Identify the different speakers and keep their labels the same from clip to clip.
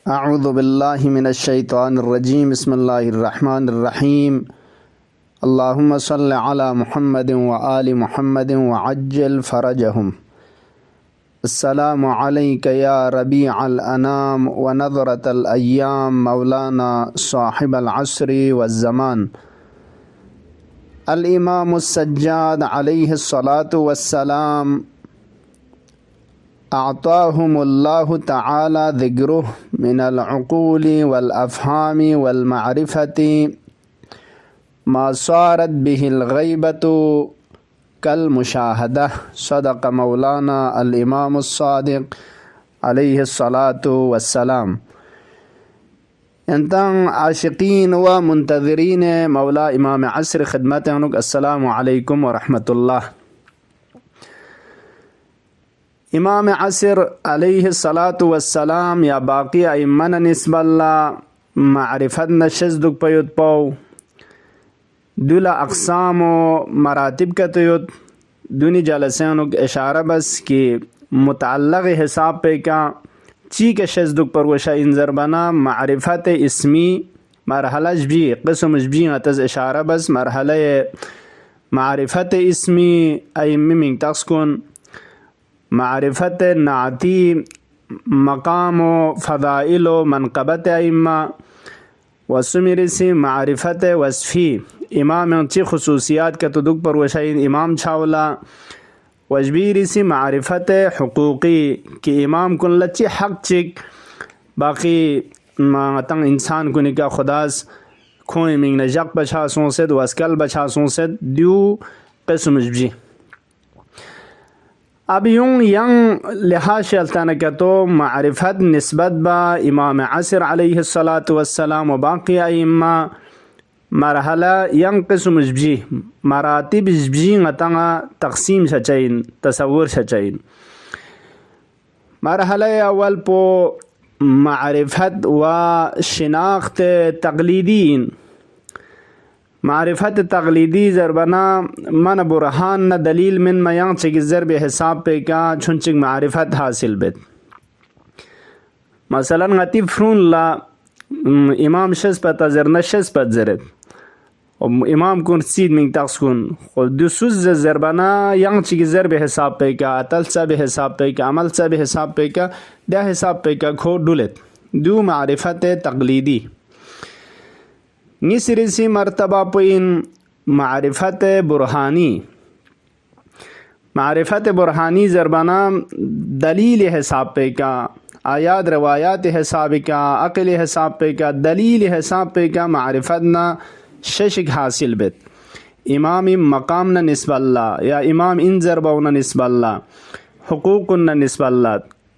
Speaker 1: अऊज़ु बिल्लाहि मिनश्शैतानिर्रजीम बिस्मिल्लाहिर्रहमानिर्रहीम अल्लाहुम्मा सल्लि अला मुहम्मदिन व आलि मुहम्मदिन व अज्जिल फरजहुम। अस्सलामु अलैका या रबीअल अनाम व नज़रतल अय्याम मौलाना साहिबल अस्री वज़्ज़मान अल इमामुस सज्जाद अलैहिस्सलातु वस्सलाम अअताहुमुल्लाहु तआला ज़िक्रुहु मिनल उक़ूली वल अफ़हामी वल मअरिफ़ती मा सारत बिहिल ग़ैबतु कल मुशाहदा। सदक़ मौलाना अल इमामुस सादिक़ अलैहिस्सलातु वस्सलाम। इंतं आशिकीन व मुंतज़रीन मौला इमाम अस्र खिदमत अस्सलामु अलैकुम व रहमतुल्लाह। इमाम अस्र अलैहिस्सलातु वस्सलाम या बाकी अइम्मन निस्बल्ला मारिफत नशज़दुक पयुत पौ दुला अक़साम व मरातिब कतयुत दुनी जलसानुक इशारा बस कि मुतअल्लक़ हिसाब पे का ची के शज़दुक पर वशा इंजर बना मारिफत इसमी मरहला जबी क़स्म जबी अतज़ इशारा बस मरहला मारिफत इसमी अइम्मी मिंग तस्कुन मारिफत नाती मकाम व फ़दाइल व मनक़बत अइम्मा वसुमिरसी मारिफत वस्फ़ी इमाम ची खुसूसियात का तुदुक पर वशाइन इमाम छावला वजबीरसी मारिफत हुकूकी कि इमाम कुन लच्ची हक चिक बाकी तंग इंसान कुन का खुदास खोई मिंग नजक बछा सोंसद वस्कल बछा सोंसद द्यू क़स्म जबी। अब यूं यंग लिहाज शल्तान का तो मारिफत निस्बत बा इमाम अस्र अलैहिस्सलातु वस्सलाम व बाकी अइम्मा मरहला यंग क़स्म जबी मरातिब जबी गतंगा तक़सीम शचैन तसव्वुर शचैन। मरहला अव्वल पो मारिफत व शिनाख्त तक़लीदीन मारिफत तक़लीदी ज़रबना मन बुरहान न दलील मिन मयांग चिक ज़रब हिसाब पे का छुंचिक मारिफत हासिल बेत। मसलन गति फ्रून ला इमाम शस पर तजर नशस पर ज़रत और इमाम कुन सीद मिंग तस्कुन और दुसुज ज़रबना यांग चिक ज़रब हिसाब पे का अतल सब हिसाब पे का अमल सब हिसाब पे का दा हिसाब पे का खो डुलत दू मारिफत तक़लीदी। निसरिसी मरतबा पुइन मारिफत बुरहानी मारिफत बुरहानी ज़रबाना दलील हिसाब पे का आयात रवायात हिसाब का अक़ल हिसाब पे का दलील हिसाब पे का मारिफत ना शशिक हासिल बेत। इमाम मकाम न निस्बल्ला या इमाम इन ज़रबा न निस्बल्ला हुकूक न निस्बल्ला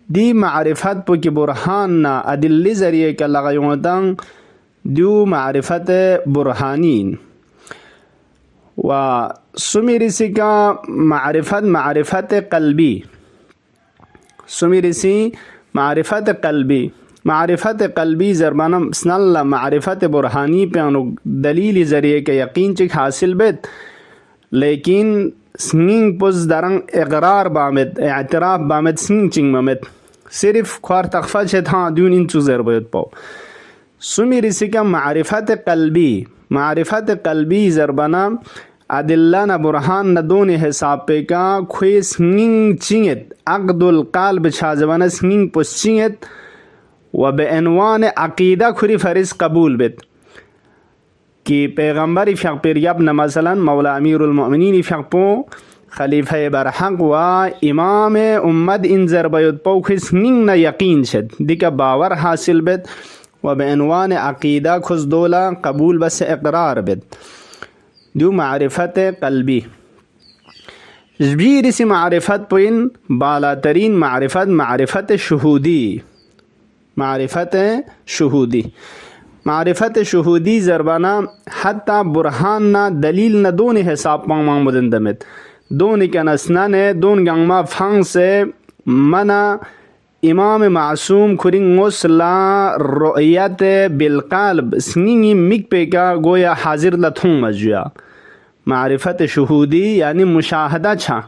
Speaker 1: दी मारिफत पु की बुरहान ना अदिल्ली ज़रिए का लगायुतंग दू मारिफत बुरहानीन व सुमिरसी का मारिफत क़ल्बी सुमिरसी मारिफत क़ल्बी ज़रबाना स्नल्ला मारिफत बुरहानी पे दलील ज़रिए के यकीन चिक हासिल बेत लेकिन स्निंग पुज़ दरंग इक़रार बामेत एतराफ़ बामेत स्निंग चिंग ममेत सिर्फ ख्वार तख़फ़ा छे था दून इंचु ज़रबत पाओ सुमिरसी का मारिफत क़ल्बी ज़रबना अदिल्ला न बुरहान न दोन हिसाब पे का खुई स्निंग चिंगत अक़दुल क़ल्ब छाजवाना स्निंग पुस चिंगत व बेअनवान अक़ीदा खुरी फ़रिज़ कबूल बेत कि पैगम्बर इफ़्याक़ पिरयब न मसलन मौला अमीरुल मोमिनीन इफ़्याक़ पो खलीफ़ा बरहक़ व इमाम उम्मत इन ज़रबयुत पो खुई स्निंग न यकीन छद दिका बावर हासिल बेत व बेअनवान अक़ीदा खुस दोला कबूल बस इक़रार बेत दू मारिफत क़ल्बी। जबीर सी मारिफत पुइन बाला तरीन मारिफत शहूदी ज़रबाना हत्ता बुरहान ना दलील न दोन हिसाब पांग मुदंदमित दोन के नसना ने दोन गंगमा फंग से मना इमाम मासूम खुरिंग मुसला रुयत बिलक़ल्ब स्निंगी मिक पे का गोया हाजिर लथुं मजुया मारिफत शहूदी यानी मुशाहदा छा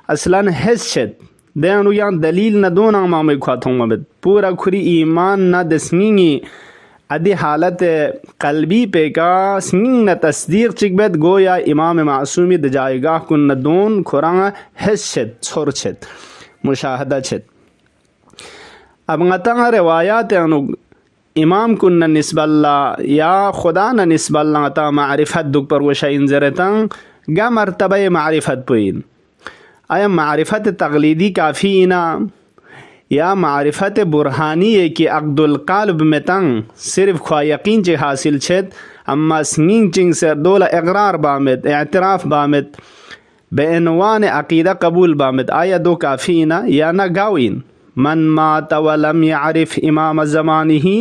Speaker 1: असलन हिस्सत देनु या दलील न दोना मामे ख्वाथों मबद पूरा खुरी ईमान न दसमींगी अदी हालत कल्बी पे का सिंग न तस्दीक चिकबत गोया इमाम मासूमी दजायगाह कुन न दोन खुरांगा हिस्सत छोरछत मुशाहदा छत अब ngata रिवायात अनु इमाम कुन न निस्बल्ला या खुदा न निस्बल्ला ता मारिफत दुक पर वशा इंजरतन गा मर्तबा मारिफत पुइन आया मारिफत तगलीदी काफ़ी ना या मारिफत बुरहानी है कि अक़दुल क़ल्ब में तंग सिर्फ ख्वा यकीन चे हासिल छत अम्मा स्निंग चिंग से दोला इक़रार बामित एतराफ़ बामित बेअनवान अक़ीदा कबूल बामित आया दो काफ़ी ना या ना गाविन मन मात वलम यारिफ इमाम ज़मानिही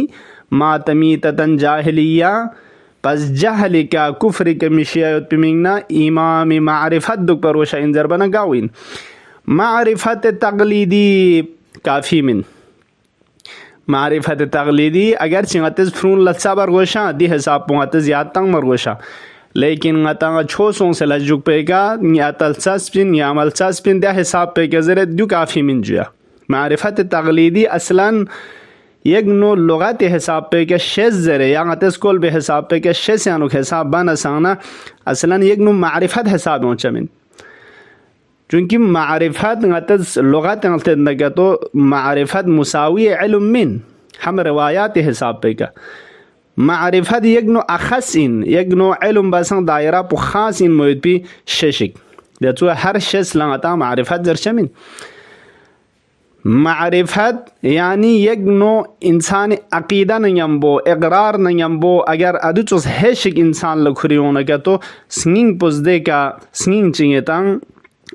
Speaker 1: मात मीततन जाहिलिया पस जहल का कुफ्र के मिशियात पिमिंगना इमाम मारिफत दुक पर वशा इंजर बना गाविन मारिफत तगलीदी काफ़ी मिन मारिफत तगलीदी अगर चिंगतस फ्रून लत्सा बर गोशा दी हिसाब पुंगतस याद तंग मर गोशा लेकिन ngata छो सों से लजुक पेगा या तलसस्पिन या मलसस्पिन दा हिसाब पे के जरे दु काफ़ी मिन जुया मारिफत तगलीदी असलन यगनो लुगत हिसाब पे के शेज जरे या ngata स्कूल बे हिसाब पे के शेज यानो हिसाब बना साना असलन यगनो मारिफत हिसाब हो चमिन चूँकि मारिफत ngata लुगत ngते नगे तो मारिफत मुसावी इल्म मिन हम रिवायात हिसाब पे का मारिफत यगनो अखसिन यगनो इल्म बसंग दायरा पु खासिन मोद पी शेशिक दचो हर शेस लंगता मारिफत जरशमिन मारिफत यानी यगनो इंसान अकीदा नयम्बो इकरार नयम्बो अगर अदुचुस हेशिक इंसान लखुरियों के तो स्निंग पुजदे का स्निंग चिंगेतंग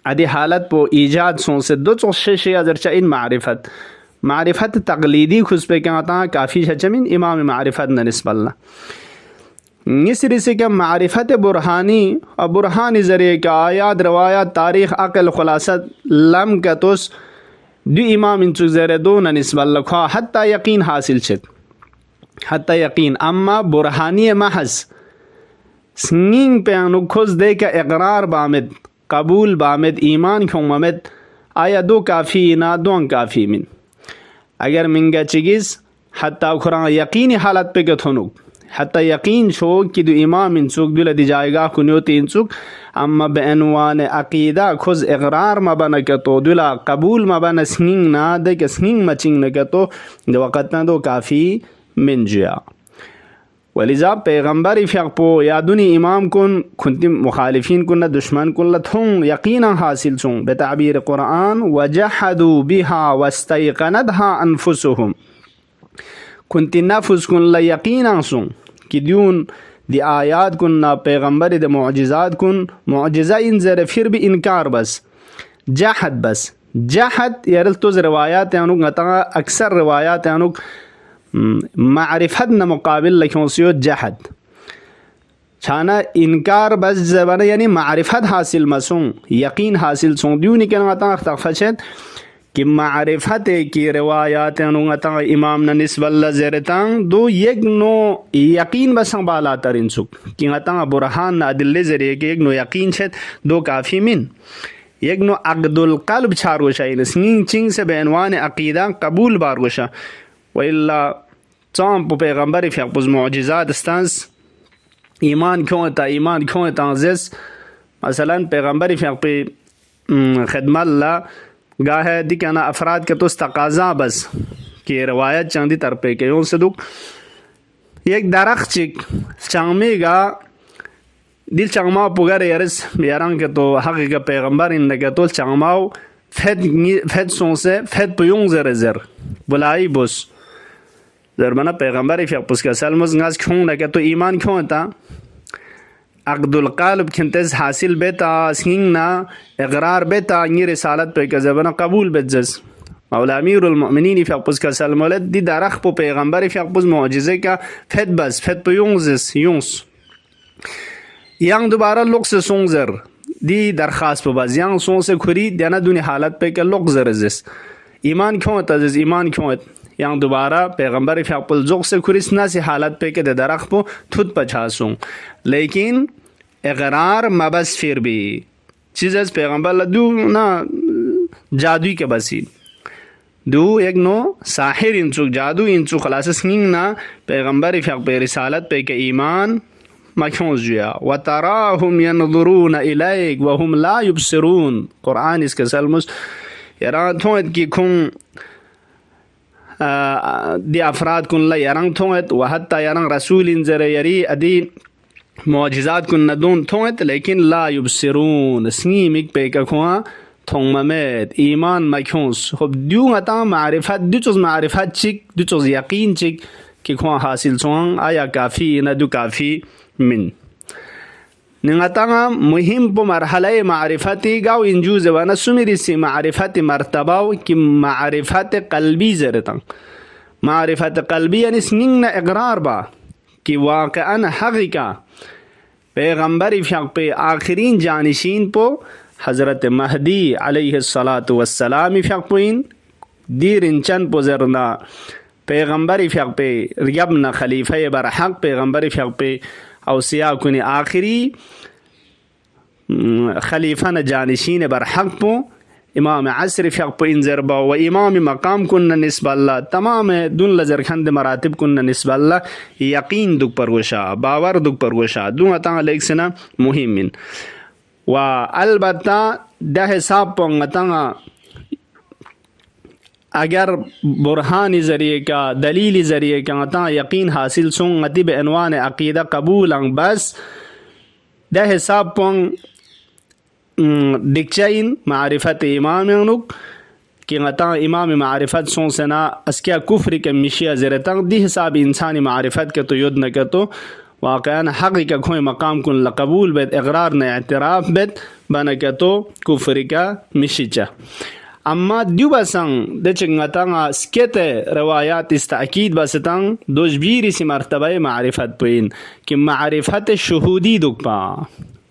Speaker 1: अदी हालत पो ईजाद सों से दो चौशे अजर इन मारिफत मारिफत तगलीदी खुश पे क्या आता काफ़ी शचमिन इमाम मारिफत न निस्बल्ला निसरी से क्या मारिफत बुरहानी और बुरहानी ज़रिए का आयात रवायात तारीख़ अक़ल खुलासत लम का तोस दो इमाम इंचु ज़रे दो न निस्बल्ला ख्वा हत्ता यकीन हासिल छत हत्ता यकीन अम्मा बुरहानी महज स्निंग पे अनु खुश दे का इकरार बामिद कबूल बामिद ईमान क्यों ममिद आया दो काफ़ी ना दो काफ़ी मिन अगर मिंगा चिगिस हत्ता खुरा यकीनी हालत पे गथुनुक हत्ता यकीन शो कि दो इमाम इंसुक दुल दी जाएगा कुन्योती इंसुक अम्मा बेअनवान अकीदा खुज इकरार मबन के तो दुला कबूल मबन स्निंग ना दे के स्निंग मचिंग न के तो दो वक़्त ना दो काफ़ी मिन जुया वलिज़ा पैगम्बर फ़िक़्पो यादुनी इमाम कुन खुंती मुखालिफिन कुन दुश्मन कुन लथुं यकीना हासिल सुं बेताबीर कुरान वजहदू बिहा वस्तयक़नतहा अनफुसुहुम खुंती नफ्स कुन ल यकीना सुं कि दून दी आयात कुन ना पैगम्बर द मुअजिज़ात कुन मुअजिज़ा इन ज़रे फिर भी इनकार बस जहद यारल तो रिवायात यानुक गता अक्सर रिवायात यानुक मारिफत न मुकाबिल लखों से जहद छाना इनकार बस जबाना यानी मारिफत हासिल मसूं यकीन हासिल सों दियो निकलता तफशत कि मारिफत की रिवायात अनुगता इमाम न निस्बल्ला ज़रतांग दो एक नो यकीन बस बाला तरिन सुक कि गता बुरहान अदिल्ले ज़रिए के एक नो यकीन छत दो काफ़ी मिन एक नो अक़दुल क़ल्ब छारोशा इन स्निंग चिंग से बेनवान अक़ीदा कबूल बारगोशा वल्ला चाम पैगम्बर फ़िक़्पुज़ मुअजिज़ात स्तांस ईमान क्यों ताज़िस मसलन पैगम्बर फ़िक़्पे खिदमत ला गाहे दिकाना अफराद के तो तकाज़ा बस कि रवायत चंदी तरपे के यूँ से दुख एक दरख्त चिक चांगमेगा दिल चांगमा पुगर यारस यारंग के तो हक़ के पैगम्बर इन के तो चांगमाओ फेद सों से फेद पुयों ज़र बुलाई बुस ज़रबना पैगम्बर फ़िक़्पुज़ के सलमुज़ गाज क्यों लगे तो ईमान क्यों था अक़दुल क़ल्ब खिंतेज़ हासिल बेता स्निंग ना इक़रार बेता ये रिसालत पे के ज़रबना कबूल बेजस मौला अमीरुल मोमिनीन फ़िक़्पुज़ के सलमुलत दी दरख पो पैगम्बर फ़िक़्पुज़ मुअजिज़े का फेद बस फेद पे यूंस यांग दोबारा लोग से सों ज़र दी दरख्वास्त पे बस यांग सों से खुरी देना दुनी हालत पे के लोग ज़र जिस ईमान क्यों था जिस ईमान क्यों yang दोबारा पैगम्बर फ़िक़्पुल ज़ुक़ से खुरिसना से हालत पे के दरख्त पो थुत पछासूं लेकिन इक़रार मबस फिर भी चीज़ पैगम्बर लदू ना جادوی که بسی دو یک نو ساحر انچوک جادو انچوک خلاص سنگین نا پیغمبر فیق پی رسالت پی که ایمان مکھونز جویا وتراهم ينظرون الیک وهم لا یبصرون قرآن اس کے سلمس یران تھوئت کی کھون دی افراد کن لا یران تھوئت و حتی یران رسول انزر یری ادی معجزات کن ندون تھوئت لیکن لا یبصرون سنگی مک پی که کھوان تھون ممید ایمان مکھونز خب دیو غتا معرفت دو چوز معرفت چک دو چوز یقین چک کہ کھوان حاصل سوان آیا کافی ندو کافی من نغتانا مهم پو مرحله معرفتی گاو انجوز وانا سمیرسی معرفت مرتباو کی معرفت قلبی زرتن معرفت قلبی یعنی سنگن اقرار با کی واقعا حقیقا پیغمبر فیق پی آخرین جانشین پو حضرت مہدی علیہ السلام فیق پوین دیر انچن پو زرنا پیغمبر فیق پی ریبنا خلیفہ برحق پیغمبر فیق پی اوصیا کنی آخری خلیفہ نا جانشین برحق پو امام عصر فیق پو انزر با و امام مقام کن نسب اللہ تمام دون لزرخند مراتب کن نسب اللہ یقین دک پرگوشا باور دک پرگوشا دون اتاں لیک سنا مهم من و البتہ ده حساب پو اتاں اگر برہانی ذریعے کا دلیلی ذریعے کا اتاں یقین حاصل سن غتی بے عنوان عقیدہ قبول بس ده حساب پون دکچائن معرفت امام انک کہ اتاں امام معرفت سن سنا اسکیا کفر کے مشیہ زرتاں دی حساب انسانی معرفت کے تو ید نہ تو واقعا حقی کا کھوئے مقام کن لقبول بیت اقرار نہ اعتراف بیت بنا کے تو کفر کا مشیچہ اما دیو بسنگ د چنگتاں سکت روایات استاکید بستان دوجبیری سی مرتبہ معرفت پوین کہ معرفت شہودی دکپا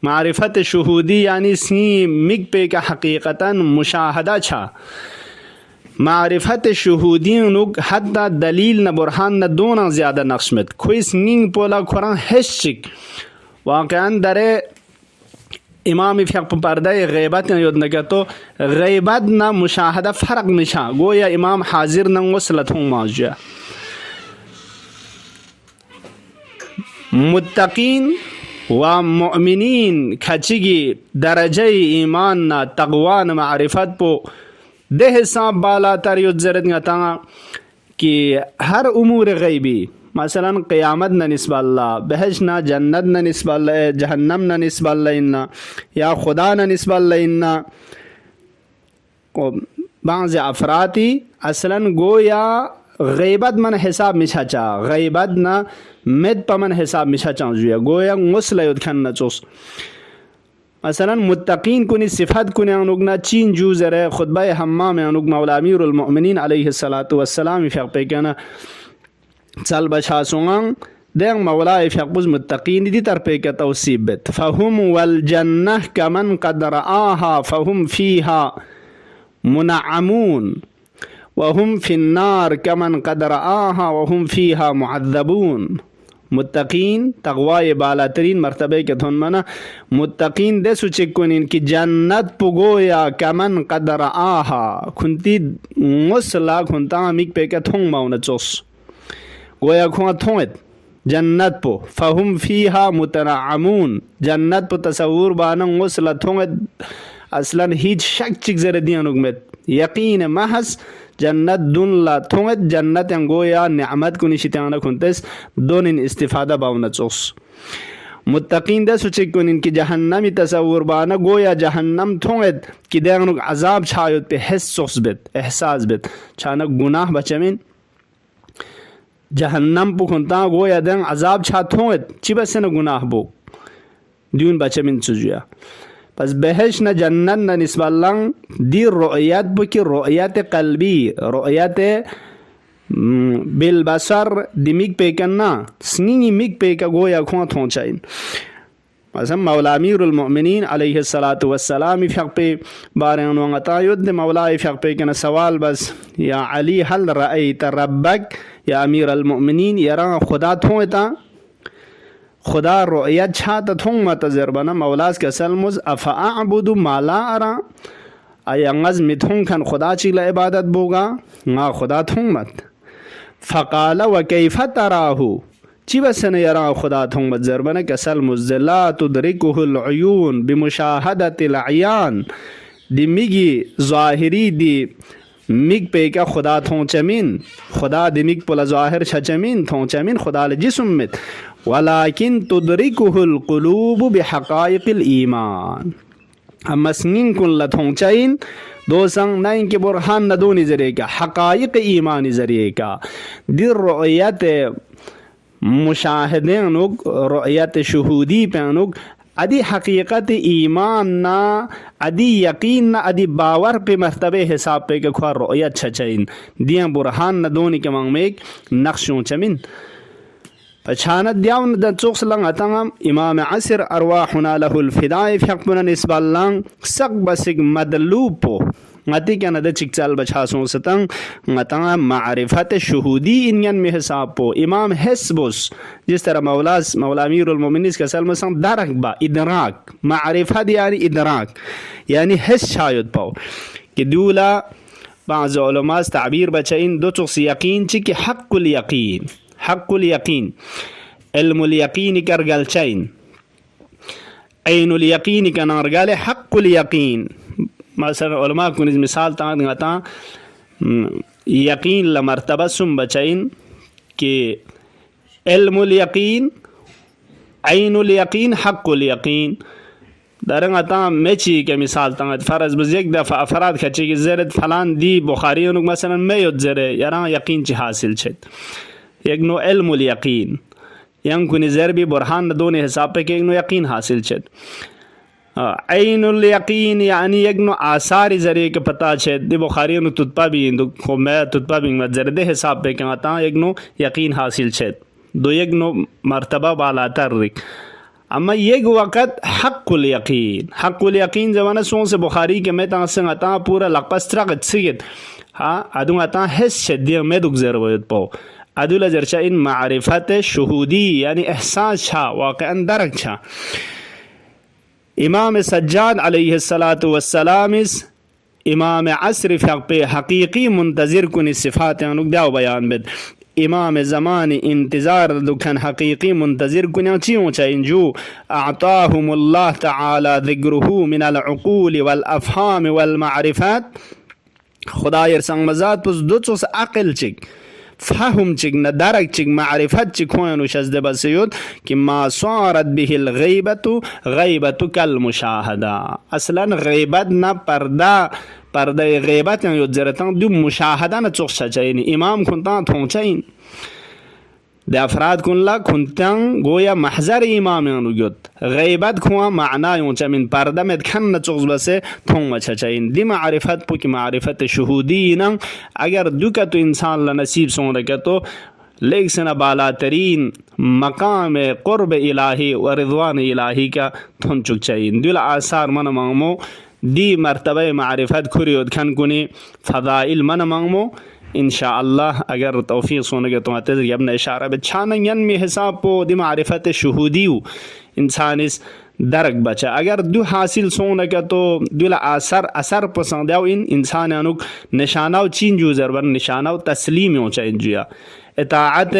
Speaker 1: معرفت شہودی یعنی سی مگ پہ کا حقیقتا مشاہدہ چھا معرفت شہودی نک حتی دلیل نہ برہان نہ دونا زیادہ نقشمت کوئی سنگ پولا قرآن حشک واقعا درے امام فیق پردہ غیبت یود نگتو غیبت نہ مشاہدہ فرق نشا گویا امام حاضر نہ وصلت ہوں موجہ متقین و مؤمنین کھچگی درجہ ایمان نہ تقوی نہ معرفت پو دے حساب بالا تر یود زرد نگتا کہ ہر امور غیبی مثلا قیامت نہ نسب اللہ بحش نہ جنت نہ نسب اللہ جہنم نہ نسب اللہ انّا یا خدا نہ نسب اللہ انّا بعض افراطی اصلا گویا غیبت من حساب مشاچا غیبت نہ مد پمن حساب مشاچا گویا غسل یود کھن نچوس مثلا متقین کنی صفت کنی انگنا چین جو زرے خطبہ حمام انگ مولا امیر المؤمنین علیہ السلام فیق پہ کہنا چل بشاسونgan دیں مولا فیقبز متقین دی تر پہ کہ توصیب بیت فہم والجنہ کمن قد رآہا فہم فیہا منعمون وہم فی النار کمن قد رآہا وہم فیہا معذبون متقین تقوی بالاترین مرتبہ کے تھون منا متقین دے سوچک کنین کی جنت پگویا کمن قد رآہا کھنتی مسلا کھنتا مک پہ کہ تھون ماؤنا چوس گویا کھوان تھوئت جنت پو فہم فیہا متنعمون جنت پو تصور بانا غسل تھوئت اصلا ہیچ شک چک زردیاں نگمت یقین محض جنت دون لا تھوئت جنت گویا نعمت کنی شتیانا کنتس دون ان استفادہ باونا چوس متقین دے سوچک کنن کی جہنمی تصور بانا گویا جہنم تھوئت کی دیگنک عذاب چھایت پہ حس سوس بیت احساس بیت چھانک گناہ بچمین جہنم پو کھنتا گویا دیں عذاب چھاتھوئت چی بسن گناہ بو دیون بچے من چجویا پس بہش نہ جنت نہ نسب اللہ دی رؤیت بو کی رؤیت قلبی رؤیت بالبصر دی مگ پہ کرنا سنینی مگ پہ کا گویا کھوان تھون چاہین مثلا مولا امیر المؤمنین علیہ السلام فیق پہ بارے انوان عطایت دے مولا فیق پہ کنا سوال بس یا علی حل رأیت ربک یا امیر المؤمنین یرا خدا تھوئتا خدا رؤیت چھاتا تھون متذر بنا مولاس کے سلمز افاعبد ما لا ارا ayangaz mithung kan khuda chila ibadat boga nga khuda thungmat. Faqala wa kayfa tarahu, چی بسنه یرا خدا تون بزربنه کسل مزلا تدرکه العیون بمشاهدت العیان دی میگی ظاهری دی میگ پیکا خدا تون چمین خدا دی میگ پلا ظاهر چمین تون چمین خدا لجسم مت ولكن تدرکه القلوب بحقائق الایمان. اما سنین کن لتون چین دو سنگ نائن کے برحان ندونی ذریعے کا حقائق ایمانی ذریعے کا دی رؤیت مشاهدینوک رؤیت شهودی پینوک ادی حقیقت ایمان نا ادی یقین نا ادی باور پہ مرتبه حساب پہ کہ کھوار رؤیت چچین دیاں برہان ندونی کے منگمیک نقشوں چمین پچھانت دیاون دا چوکس لنگ اتنگم امام عصر ارواحنا له الفدائی فیقبنا نسبا لنگ سق بسک مدلوپو ngati kana da chikchal bacha so satang ngata معرفت شهودی انین میں حساب پو امام حسبس جس طرح مولا امیر المومنین کا سلم سم درک با ادراک معرفت یعنی ادراک یعنی حس شاید پو کہ دولا بعض علماء تعبیر بچین دو چخص یقین چی کہ حق الیقین علم الیقین کرگل چین عین الیقین کا نارگال حق الیقین. مثلا علماء کو مثال تا یقین لمرتبہ سم بچین کہ علم الیقین عین الیقین حق الیقین درنگ تا میچی کے مثال تا فرض بز یک دفعہ افراد کچی کہ زرد فلان دی بخاری انک مثلا میود زره یرا یقین چی حاصل چد یک نو علم الیقین ینگ کنی زر بھی برہان دون حساب پہ کہ یک نو یقین حاصل چد. عین الیقین یعنی یک نو آثار ذریعے کے پتہ چھے دی بخاری نو تتپا بھی خو میں تتپا بھی مزرد حساب پہ کہتا یک نو یقین حاصل چھے دو یک نو مرتبہ بالا تر رک. اما یک وقت حق الیقین زمانہ سون سے بخاری کے میں تانسنگ اتا پورا لقپسترا گتسگت ادو اتا حس شدی میں دک ضرورت پو ادو لزرچا ان معرفت شہودی یعنی احساس چھا واقعا درک چھا. امام سجاد علیہ السلام امام عصر فقہ حقیقی منتظر کن صفات انک دیو بیان بد امام زمان انتظار دکھن حقیقی منتظر کن چیوں چاہین جو اعطاهم اللہ تعالی ذکرہ من العقول والافہام والمعرفات خدا یرسنگ مزاد پس دو چوس عقل چک فهم چک ندرک چک معرفت چک ہوئنو شزد بسیود کہ ما صارت به الغیبت غیبت کالمشاہدہ اصلا غیبت نا پردہ غیبت یعنی یدزرتان دو مشاہدہ نا چوخ چاہین امام کنتان تھون چاہین دے افراد کن لا کنتان گویا محضر امام یعنی گد غیبت کھوا معنی یون چاہین پردہ میں دکھن نا چوخ بسے تھون مچا چاہین دی معرفت پو کی معرفت شہودی نا اگر دکا تو انسان لنصیب سون رکھا تو لیک سنا بالا ترین مقام قرب الہی و رضوان الہی کا تھون چک چاہین دل آثار من مانگمو دی مرتبہ معرفت کھری ادکھن کنی فضائل من مانگمو انشاءاللہ اگر توفیق سونے کے تو آتے ہیں اپنا اشارہ بچھانا ین میں حساب پو دی معرفت شہودیو انسان اس درک بچا اگر دو حاصل سونے کے تو دولا اثر پسندیو ان انسان انک نشاناو چین جو ضربن نشاناو تسلیم ہو چاہین جویا اطاعت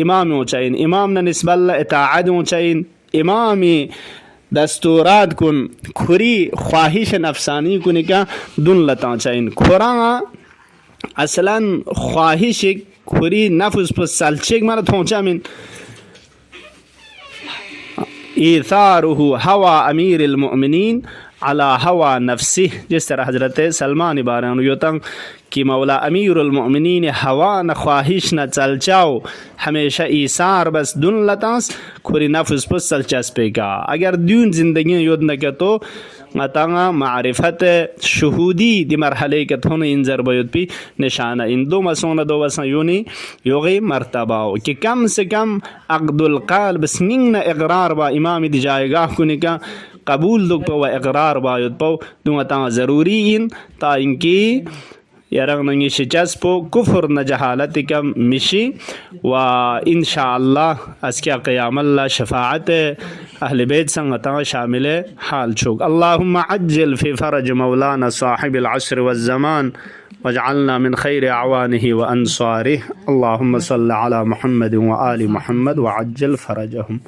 Speaker 1: امام ہو چاہین امام نا نسبت اللہ اطاعت ہو چاہین امامی دستورات کن کھری خواہش نفسانی کنی کا دن لتا چاہین کھرا اصلا خواہش کھری نفس پر سلچک مانا تھونچا من ایثارہ ہوا امیر المؤمنین علی ہوا نفسی جس طرح حضرت سلمان بارانو یوتن کہ مولا امیر المؤمنین ہوا نہ خواہش نہ چلچاؤ ہمیشہ ایثار بس دن لتاس کھری نفس پر سلچس پہ کا اگر دون زندگی یود نہ کہ تو متانا معرفت شہودی دی مرحلے کے تھون انذر بیت پی نشانہ ان دو مسون دو وسن یونی یوغی مرتبہ کہ کم سے کم عقد القلب سنین اقرار با امام دی جائے گاہ کنے کا قبول دک پو و اقرار با یود پو دو متا ضروری ان تا ان کی يرغنني شجاسبو كفر نجهالتك مشي وإن شاء الله أسكي قيام الله شفاعة أهل بيت سنغتا شامل حال شوك. اللهم عجل في فرج مولانا صاحب العصر والزمان واجعلنا من خير أعوانه وأنصاره. اللهم صل على محمد وآل محمد وعجل فرجهم.